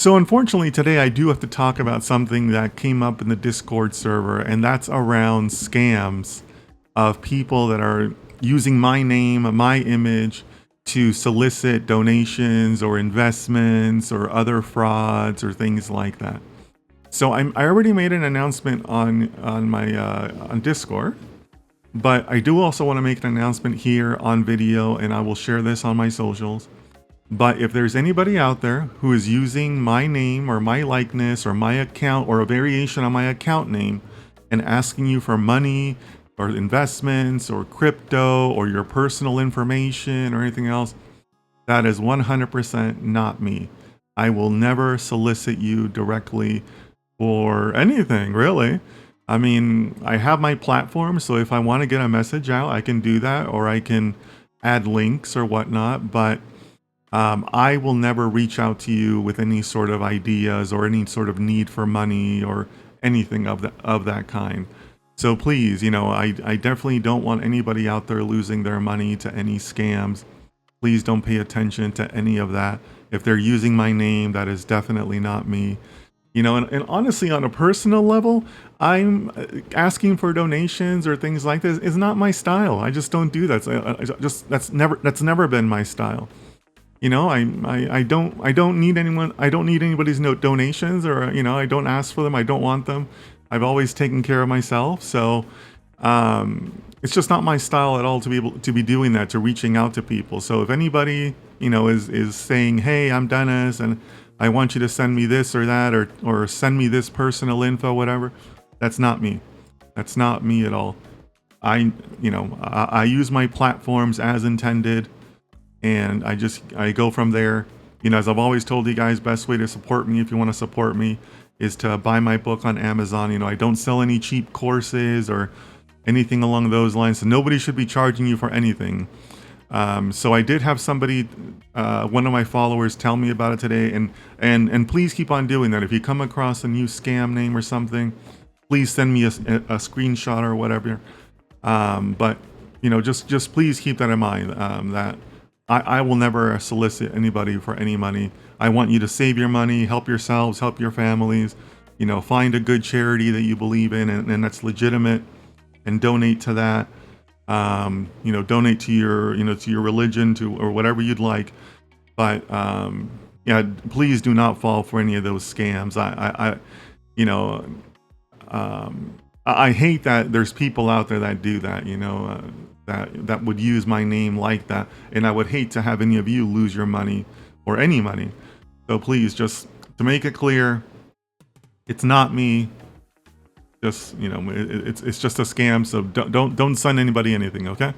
So unfortunately today I do have to talk about something that came up in the Discord server, and that's around scams of people that are using my name, my image to solicit donations or investments or other frauds or things like that. So I already made an announcement on my on Discord, but I do also want to make an announcement here on video, and I will share this on my socials. But if there's anybody out there who is using my name or my likeness or my account or a variation on my account name and asking you for money or investments or crypto or your personal information or anything else, that is 100% not me. I will never solicit you directly for anything, really. I mean, I have my platform, so if I want to get a message out, I can do that, or I can add links or whatnot, but I will never reach out to you with any sort of ideas or any sort of need for money or anything of that kind. So please, I definitely don't want anybody out there losing their money to any scams. Please don't pay attention to any of that. If they're using my name, that is definitely not me. And honestly, on a personal level, I'm asking for donations or things like this is not my style. I just don't do that. That's never been my style. I don't need anyone. I don't need anybody's donations, or I don't ask for them. I don't want them. I've always taken care of myself. So it's just not my style at all to be able to be doing that, to reaching out to people. So if anybody is saying, hey, I'm Dennis and I want you to send me this or that, or send me this personal info, whatever, that's not me. That's not me at all. I use my platforms as intended, and I go from there. As I've always told you guys, best way to support me, if you want to support me, is to buy my book on Amazon. I don't sell any cheap courses or anything along those lines, so nobody should be charging you for anything. So I did have somebody, one of my followers, tell me about it today, and please keep on doing that. If you come across a new scam name or something, please send me a screenshot or whatever. But just please keep that in mind, that I will never solicit anybody for any money. I want you to save your money, help yourselves, help your families, find a good charity that you believe in and that's legitimate, and donate to that. Donate to your, to your religion, or whatever you'd like. But yeah, please do not fall for any of those scams. I hate that there's people out there that do that, that would use my name like that. And I would hate to have any of you lose your money or any money. So please, just to make it clear, it's not me. Just, it's just a scam. So don't send anybody anything. Okay.